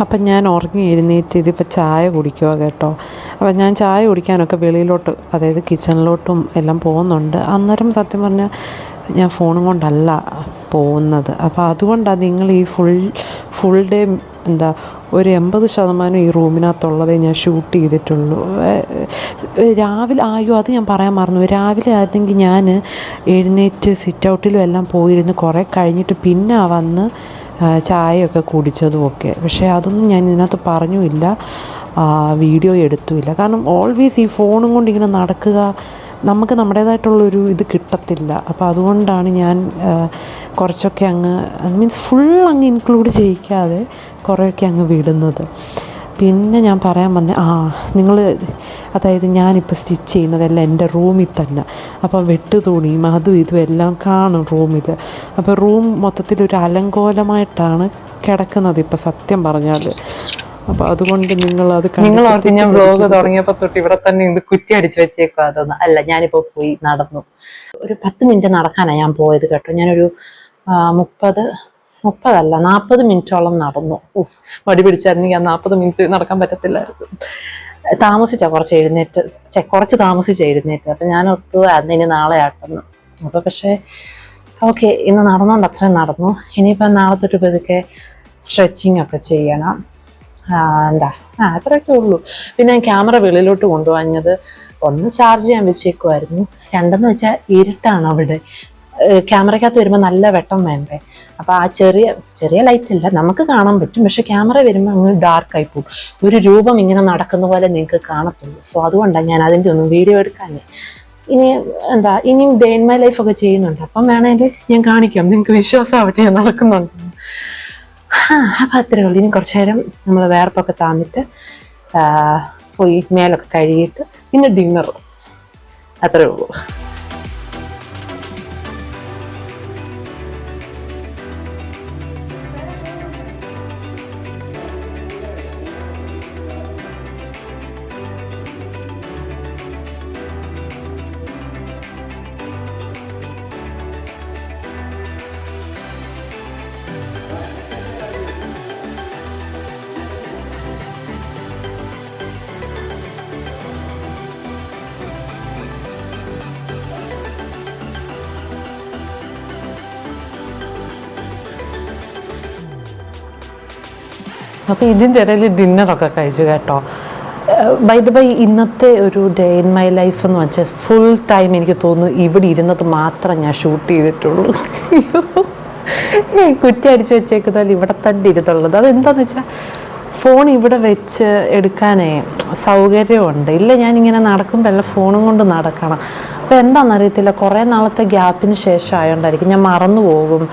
അപ്പം ഞാൻ ഉറങ്ങി എഴുന്നേറ്റ് ഇതിപ്പോൾ ചായ കുടിക്കുക കേട്ടോ. അപ്പം ഞാൻ ചായ കുടിക്കാനൊക്കെ വെളിയിലോട്ട്, അതായത് കിച്ചണിലോട്ടും എല്ലാം പോകുന്നുണ്ട്. അന്നേരം സത്യം പറഞ്ഞാൽ ഞാൻ ഫോണും കൊണ്ടല്ല പോകുന്നത്. അപ്പോൾ അതുകൊണ്ടാണ് നിങ്ങൾ ഈ ഫുൾ ഡേ എന്താ ഒരു 80% ഈ റൂമിനകത്തുള്ളതേ ഞാൻ ഷൂട്ട് ചെയ്തിട്ടുള്ളൂ. രാവിലെ അത് ഞാൻ പറയാൻ മറന്നു. രാവിലെ ആയിരുന്നെങ്കിൽ ഞാൻ എഴുന്നേറ്റ് സിറ്റ് ഔട്ടിലും എല്ലാം പോയിരുന്നു കുറേ കഴിഞ്ഞിട്ട് പിന്നെ വന്ന് ചായയൊക്കെ കുടിച്ചതുമൊക്കെ. പക്ഷേ അതൊന്നും ഞാൻ ഇതിനകത്ത് പറഞ്ഞുമില്ല, വീഡിയോ എടുത്തുമില്ല. കാരണം ഓൾവേസ് ഈ ഫോണും കൊണ്ട് ഇങ്ങനെ നടക്കുക നമുക്ക് നമ്മുടേതായിട്ടുള്ളൊരു ഇത് കിട്ടത്തില്ല. അപ്പോൾ അതുകൊണ്ടാണ് ഞാൻ കുറച്ചൊക്കെ അങ്ങ് മീൻസ് ഫുൾ അങ്ങ് ഇൻക്ലൂഡ് ചെയ്യിക്കാതെ കുറേയൊക്കെ അങ്ങ് വിടുന്നത്. പിന്നെ ഞാൻ പറയാൻ വന്ന നിങ്ങൾ അതായത് ഞാനിപ്പോൾ സ്റ്റിച്ച് ചെയ്യുന്നതെല്ലാം എൻ്റെ റൂമിൽ തന്നെ. അപ്പോൾ വെട്ട് തുണിയും അതും ഇതും എല്ലാം കാണും റൂമിൽ. അപ്പോൾ റൂം മൊത്തത്തിലൊരു അലങ്കോലമായിട്ടാണ് കിടക്കുന്നത് ഇപ്പോൾ സത്യം പറഞ്ഞാൽ. അപ്പോൾ അതുകൊണ്ട് നിങ്ങളത് നിങ്ങൾ ഓർത്ത് ഞാൻ വ്ലോഗ് തുടങ്ങിയപ്പോൾ തൊട്ട് ഇവിടെ തന്നെ ഇത് കുറ്റി അടിച്ച് വെച്ചേക്കും. അതൊന്നും അല്ല, ഞാനിപ്പോൾ പോയി നടന്നു. ഒരു 10 മിനിറ്റ് നടക്കാനാണ് ഞാൻ പോയത് കേട്ടോ. ഞാനൊരു 40 മിനിറ്റോളം നടന്നു. മടി പിടിച്ചായിരുന്നെങ്കിൽ ആ 40 മിനിറ്റ് നടക്കാൻ പറ്റത്തില്ലായിരുന്നു. കുറച്ച് താമസിച്ച് എഴുന്നേറ്റ്. അപ്പം ഞാൻ ഓർത്തു അതിന് നാളെ ആട്ടെന്ന്. അപ്പോൾ പക്ഷേ ഓക്കെ, ഇന്ന് നടന്നുകൊണ്ട് അത്രയും നടന്നു. ഇനിയിപ്പം നാളെ തൊട്ട് പതുക്കെ സ്ട്രെച്ചിങ് ഒക്കെ ചെയ്യണം. അത്രയൊക്കെ ഉള്ളൂ. പിന്നെ ഞാൻ ക്യാമറ വെളിയിലോട്ട് കൊണ്ടുപോഞ്ഞത് ഒന്ന് ചാർജ് ചെയ്യാൻ വെച്ചേക്കുമായിരുന്നു, രണ്ടെന്ന് വെച്ചാൽ ഇരുട്ടാണ് അവിടെ. ക്യാമറയ്ക്കകത്ത് വരുമ്പോൾ നല്ല വെട്ടം വേണ്ടേ. അപ്പോൾ ആ ചെറിയ ലൈറ്റ് ഇല്ല, നമുക്ക് കാണാൻ പറ്റും. പക്ഷെ ക്യാമറ വരുമ്പോൾ അങ്ങ് ഡാർക്കായി പോകും. ഒരു രൂപം ഇങ്ങനെ നടക്കുന്ന പോലെ നിങ്ങൾക്ക് കാണത്തുള്ളൂ. സോ അതുകൊണ്ടാണ് ഞാൻ അതിൻ്റെ ഒന്നും വീഡിയോ എടുക്കാനേ. ഇനിയും ഡേ ഇൻ മൈ ലൈഫ് ഒക്കെ ചെയ്യുന്നുണ്ട്. അപ്പം വേണമെങ്കിൽ ഞാൻ കാണിക്കാം, നിങ്ങൾക്ക് വിശ്വാസമാവട്ടെ ഞാൻ നടക്കുന്നുണ്ട്. അപ്പം അത്രേ ഉള്ളൂ. ഇനി കുറച്ച് നേരം നമ്മൾ വേർപ്പൊക്കെ താന്നിട്ട് പോയി മേലൊക്കെ കഴുകിയിട്ട് പിന്നെ ഡിന്നർ. അത്രേ ഉള്ളൂ. അപ്പോൾ ഇതിൻ്റെ ഇടയിൽ ഡിന്നറൊക്കെ കഴിച്ചു കേട്ടോ. ബൈ ഇന്നത്തെ ഒരു ഡേ ഇൻ മൈ ലൈഫ് എന്ന് വെച്ചാൽ ഫുൾ ടൈം എനിക്ക് തോന്നുന്നു ഇവിടെ ഇരുന്നത് മാത്രം ഞാൻ ഷൂട്ട് ചെയ്തിട്ടുള്ളൂ. കുറ്റി അടിച്ച് വെച്ചേക്കുന്നതിൽ ഇവിടെ തന്നെ ഇരുന്നുള്ളത്. അതെന്താണെന്ന് വെച്ചാൽ ഫോൺ ഇവിടെ വെച്ച് എടുക്കാനേ സൗകര്യമുണ്ട്. ഇല്ല ഞാനിങ്ങനെ നടക്കുമ്പോൾ എല്ലാം ഫോണും കൊണ്ട് നടക്കണം. അപ്പോൾ എന്താണെന്നറിയത്തില്ല, കുറേ നാളത്തെ ഗ്യാപ്പിന് ശേഷം ആയതുകൊണ്ടായിരിക്കും ഞാൻ മറന്നു പോകും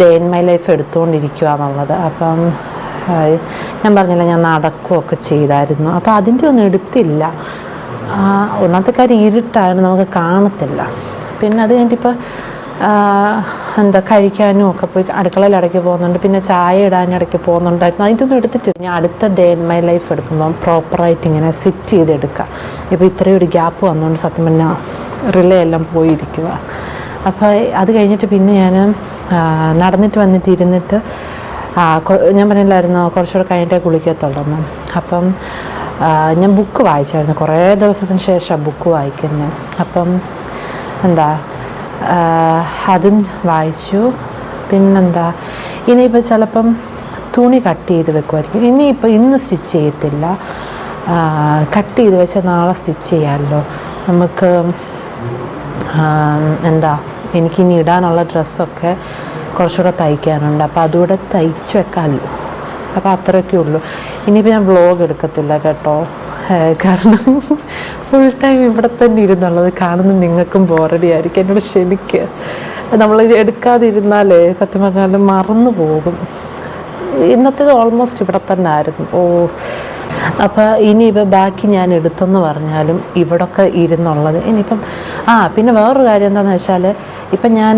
ഡേ ഇൻ മൈ ലൈഫ് എടുത്തുകൊണ്ടിരിക്കുക എന്നുള്ളത്. അപ്പം ഞാൻ പറഞ്ഞില്ല, ഞാൻ നടക്കുകയൊക്കെ ചെയ്തായിരുന്നു. അപ്പോൾ അതിൻ്റെ ഒന്നും എടുത്തില്ല. ഒന്നാമത്തെ കാര്യം ഇരുട്ടായിരുന്നു, നമുക്ക് കാണത്തില്ല. പിന്നെ അത് കഴിഞ്ഞിട്ടിപ്പോൾ കഴിക്കാനും ഒക്കെ പോയി അടുക്കളയിൽ ഇടയ്ക്ക് പോകുന്നുണ്ട്. പിന്നെ ചായ ഇടാനും ഇടയ്ക്ക് പോകുന്നുണ്ടായിരുന്നു. അതിൻ്റെ ഒന്നും എടുത്തിട്ടില്ല. ഞാൻ അടുത്ത ഡേ ഇൻ മൈ ലൈഫ് എടുക്കുമ്പം പ്രോപ്പറായിട്ട് ഇങ്ങനെ സെറ്റ് ചെയ്തെടുക്കുക. ഇപ്പോൾ ഇത്രയും ഒരു ഗ്യാപ്പ് വന്നുകൊണ്ട് സത്യം പറഞ്ഞാൽ റിലേ എല്ലാം പോയിരിക്കുക. അപ്പോൾ അത് കഴിഞ്ഞിട്ട് പിന്നെ ഞാൻ നടന്നിട്ട് വന്നിട്ട് ഇരുന്നിട്ട് ഞാൻ പറഞ്ഞില്ലായിരുന്നു കുറച്ചുകൂടെ കഴിഞ്ഞിട്ടേ കുളിക്കത്തുള്ളൂ. അപ്പം ഞാൻ ബുക്ക് വായിച്ചായിരുന്നു. കുറേ ദിവസത്തിന് ശേഷം ബുക്ക് വായിക്കുന്നത്. അപ്പം അതും വായിച്ചു. ഇനിയിപ്പോൾ ചിലപ്പം തുണി കട്ട് ചെയ്ത് വെക്കുമായിരിക്കും. ഇന്ന് സ്റ്റിച്ച് ചെയ്യത്തില്ല, കട്ട് ചെയ്ത് വെച്ചാൽ നാളെ സ്റ്റിച്ച് ചെയ്യാമല്ലോ. നമുക്ക് എനിക്കിനി ഇടാനുള്ള ഡ്രസ്സൊക്കെ കുറച്ചുകൂടെ തയ്ക്കാനുണ്ട്. അപ്പോൾ അതുകൂടെ തയ്ച്ച് വെക്കാമല്ലോ. അപ്പോൾ അത്രയൊക്കെ ഉള്ളൂ. ഇനിയിപ്പോൾ ഞാൻ വ്ളോഗ് എടുക്കത്തില്ല കേട്ടോ. കാരണം ഫുൾ ടൈം ഇവിടെ തന്നെ ഇരുന്നുള്ളത് കാണുന്ന നിങ്ങൾക്കും ബോറടി ആയിരിക്കും. എന്നോട് ക്ഷമിക്കുക. നമ്മൾ എടുക്കാതിരുന്നാലേ സത്യം പറഞ്ഞാൽ മറന്നു പോകും. ഇന്നത്തേത് ഓൾമോസ്റ്റ് ഇവിടെ തന്നെ ആയിരുന്നു. അപ്പോൾ ഇനിയിപ്പോൾ ബാക്കി ഞാൻ എടുത്തെന്ന് പറഞ്ഞാലും ഇവിടൊക്കെ ഇരുന്നുള്ളത് ഇനിയിപ്പം പിന്നെ വേറൊരു കാര്യം എന്താണെന്ന് വെച്ചാൽ ഇപ്പം ഞാൻ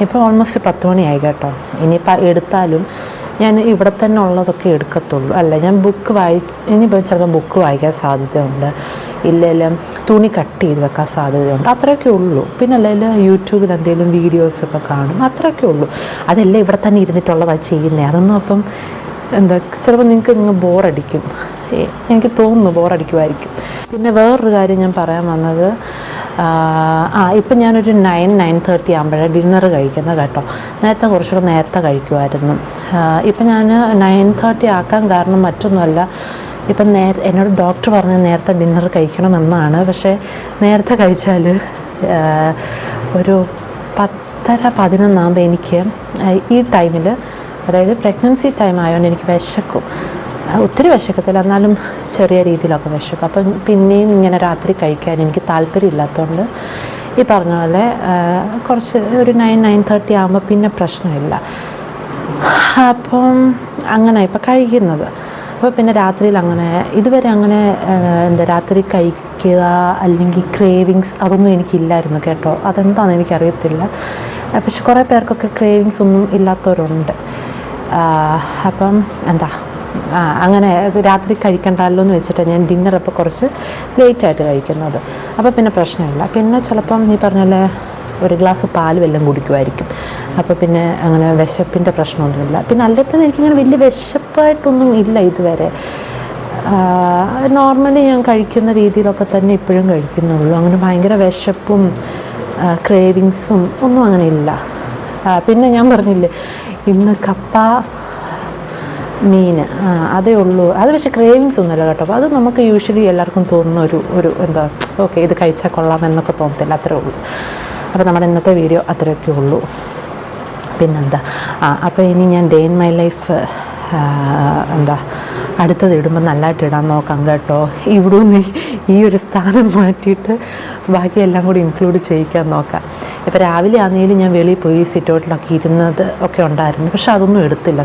ഇപ്പോൾ ഓൾമോസ്റ്റ് 10 മണിയായി കേട്ടോ. ഇനിയിപ്പോൾ എടുത്താലും ഞാൻ ഇവിടെ തന്നെ ഉള്ളതൊക്കെ എടുക്കത്തുള്ളൂ. അല്ല ഞാൻ ഇനിയിപ്പോൾ ചിലപ്പോൾ ബുക്ക് വായിക്കാൻ സാധ്യതയുണ്ട്, ഇല്ലെങ്കിലും തുണി കട്ട് ചെയ്ത് വെക്കാൻ സാധ്യതയുണ്ട്. അത്രയൊക്കെ ഉള്ളൂ. പിന്നെ അല്ലെങ്കിൽ യൂട്യൂബിൽ എന്തെങ്കിലും വീഡിയോസൊക്കെ കാണും, അത്രയൊക്കെ ഉള്ളൂ. അതെല്ലാം ഇവിടെ തന്നെ ഇരുന്നിട്ടുള്ളതാണ് ചെയ്യുന്നത്. അതൊന്നും അപ്പം ചിലപ്പോൾ നിങ്ങൾക്ക് നിങ്ങൾ ബോറടിക്കും. എനിക്ക് തോന്നുന്നു ബോറടിക്കുമായിരിക്കും. പിന്നെ വേറൊരു കാര്യം ഞാൻ പറയാൻ വന്നത്, ഇപ്പം ഞാനൊരു 9-9:30 ആകുമ്പോഴാണ് ഡിന്നർ കഴിക്കുന്നത് കേട്ടോ. നേരത്തെ കുറച്ചുകൂടെ നേരത്തെ കഴിക്കുമായിരുന്നു. ഇപ്പം ഞാൻ 9:30 ആക്കാൻ കാരണം മറ്റൊന്നുമല്ല, ഇപ്പം എന്നോട് ഡോക്ടർ പറഞ്ഞ് നേരത്തെ ഡിന്നർ കഴിക്കണമെന്നാണ്. പക്ഷേ നേരത്തെ കഴിച്ചാൽ ഒരു 10:30-11 ആകുമ്പോൾ എനിക്ക് ഈ ടൈമിൽ, അതായത് പ്രഗ്നൻസി ടൈം ആയതുകൊണ്ട് എനിക്ക് വിശക്കും. ഒത്തിരി വിശക്കത്തില്ല, എന്നാലും ചെറിയ രീതിയിലൊക്കെ വിശക്കും. അപ്പം പിന്നെയും ഇങ്ങനെ രാത്രി കഴിക്കാൻ എനിക്ക് താല്പര്യമില്ലാത്തതുകൊണ്ട് ഈ പറഞ്ഞ പോലെ കുറച്ച് ഒരു 9-9:30 ആകുമ്പോൾ പിന്നെ പ്രശ്നമില്ല. അപ്പം അങ്ങനെ ഇപ്പം കഴിക്കുന്നത്. അപ്പോൾ പിന്നെ രാത്രിയിൽ അങ്ങനെ ഇതുവരെ അങ്ങനെ രാത്രി കഴിക്കുക അല്ലെങ്കിൽ ക്രേവിങ്സ് അതൊന്നും എനിക്കില്ലായിരുന്നു കേട്ടോ. അതെന്താണെന്ന് എനിക്കറിയത്തില്ല. പക്ഷെ കുറേ പേർക്കൊക്കെ ക്രേവിങ്സ് ഒന്നും ഇല്ലാത്തവരുണ്ട്. അപ്പം അങ്ങനെ രാത്രി കഴിക്കണ്ടല്ലോ എന്ന് വെച്ചിട്ട് ഞാൻ ഡിന്നറപ്പോൾ കുറച്ച് ലേറ്റായിട്ട് കഴിക്കുന്നത്. അപ്പോൾ പിന്നെ പ്രശ്നമില്ല. പിന്നെ ചിലപ്പം നീ പറഞ്ഞാൽ ഒരു ഗ്ലാസ് പാൽ വല്ലതും കുടിക്കുമായിരിക്കും. അപ്പോൾ പിന്നെ അങ്ങനെ വിശപ്പിൻ്റെ പ്രശ്നമൊന്നുമില്ല. പിന്നെ അല്ലാത്തത് എനിക്കിങ്ങനെ വലിയ വിശപ്പായിട്ടൊന്നും ഇല്ല ഇതുവരെ. നോർമലി ഞാൻ കഴിക്കുന്ന രീതിയിലൊക്കെ തന്നെ ഇപ്പോഴും കഴിക്കുന്നുള്ളൂ. അങ്ങനെ ഭയങ്കര വിശപ്പും ക്രേവിങ്സും ഒന്നും അങ്ങനെ ഇല്ല. പിന്നെ ഞാൻ പറഞ്ഞില്ലേ ഇന്ന് കപ്പ മീൻ അതേ ഉള്ളൂ. അത് പക്ഷേ ക്രേവിങ്സ് ഒന്നുമില്ല കേട്ടോ. അപ്പോൾ അത് നമുക്ക് യൂഷ്വലി എല്ലാവർക്കും തോന്നുന്ന ഒരു ഓക്കെ ഇത് കഴിച്ചാൽ കൊള്ളാം എന്നൊക്കെ തോന്നത്തില്ല, അത്രേ ഉള്ളൂ. അപ്പോൾ നമ്മുടെ ഇന്നത്തെ വീഡിയോ അത്രയൊക്കെ ഉള്ളൂ. പിന്നെന്താ അപ്പോൾ ഇനി ഞാൻ ഡേ ഇൻ മൈ ലൈഫ് അടുത്തത് ഇടുമ്പോൾ നല്ലതായിട്ട് ഇടാൻ നോക്കാം കേട്ടോ. ഇവിടെ നിന്ന് ഈ ഒരു സ്ഥാനം മാറ്റിയിട്ട് ബാക്കിയെല്ലാം കൂടി ഇൻക്ലൂഡ് ചെയ്യിക്കാൻ നോക്കാം. ഇപ്പോൾ രാവിലെ ആണെങ്കിലും ഞാൻ വെളിയിൽ പോയി സിറ്റൗട്ടിലൊക്കെ ഇരുന്നത് ഒക്കെ ഉണ്ടായിരുന്നു. പക്ഷെ അതൊന്നും എടുത്തില്ല.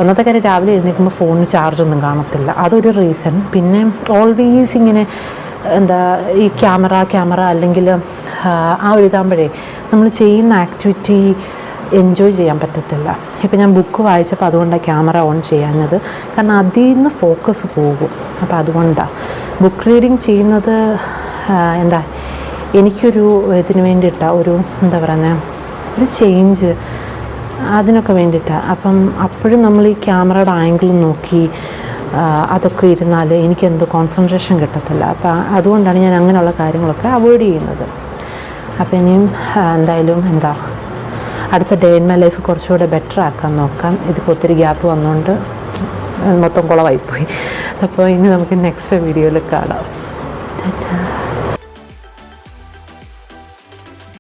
ഒന്നത്തെ കാര്യം രാവിലെ എഴുന്നേൽക്കുമ്പോൾ ഫോണിന് ചാർജൊന്നും കാണത്തില്ല, അതൊരു റീസൺ. പിന്നെ ഓൾവേസ് ഇങ്ങനെ ഈ ക്യാമറ അല്ലെങ്കിൽ ഒരു ഇതാകുമ്പോഴേ നമ്മൾ ചെയ്യുന്ന ആക്ടിവിറ്റി എൻജോയ് ചെയ്യാൻ പറ്റത്തില്ല. ഇപ്പം ഞാൻ ബുക്ക് വായിച്ചപ്പോൾ അതുകൊണ്ടാണ് ക്യാമറ ഓൺ ചെയ്യാഞ്ഞത്. കാരണം അതിൽ നിന്ന് ഫോക്കസ് പോകും. അപ്പോൾ അതുകൊണ്ടാണ് ബുക്ക് റീഡിങ് ചെയ്യുന്നത്. എനിക്കൊരു ഇതിന് വേണ്ടിയിട്ടാണ്, ഒരു ചേഞ്ച്, അതിനൊക്കെ വേണ്ടിയിട്ടാണ്. അപ്പം അപ്പോഴും നമ്മൾ ഈ ക്യാമറയുടെ ആംഗിൾ നോക്കി അതൊക്കെ ഇരുന്നാൽ എനിക്കെന്തോ കോൺസെൻട്രേഷൻ കിട്ടത്തില്ല. അപ്പം അതുകൊണ്ടാണ് ഞാൻ അങ്ങനെയുള്ള കാര്യങ്ങളൊക്കെ അവോയ്ഡ് ചെയ്യുന്നത്. അപ്പം ഇനിയും എന്തായാലും അടുത്ത ഡേ ഇൻ മൈ ലൈഫ് കുറച്ചുകൂടെ ബെറ്റർ ആക്കാൻ നോക്കാം. ഇതിപ്പോൾ ഒത്തിരി ഗ്യാപ്പ് വന്നുകൊണ്ട് മൊത്തം കുളമായിപ്പോയി. അപ്പോൾ ഇനി നമുക്ക് നെക്സ്റ്റ് വീഡിയോയിൽ കാണാം.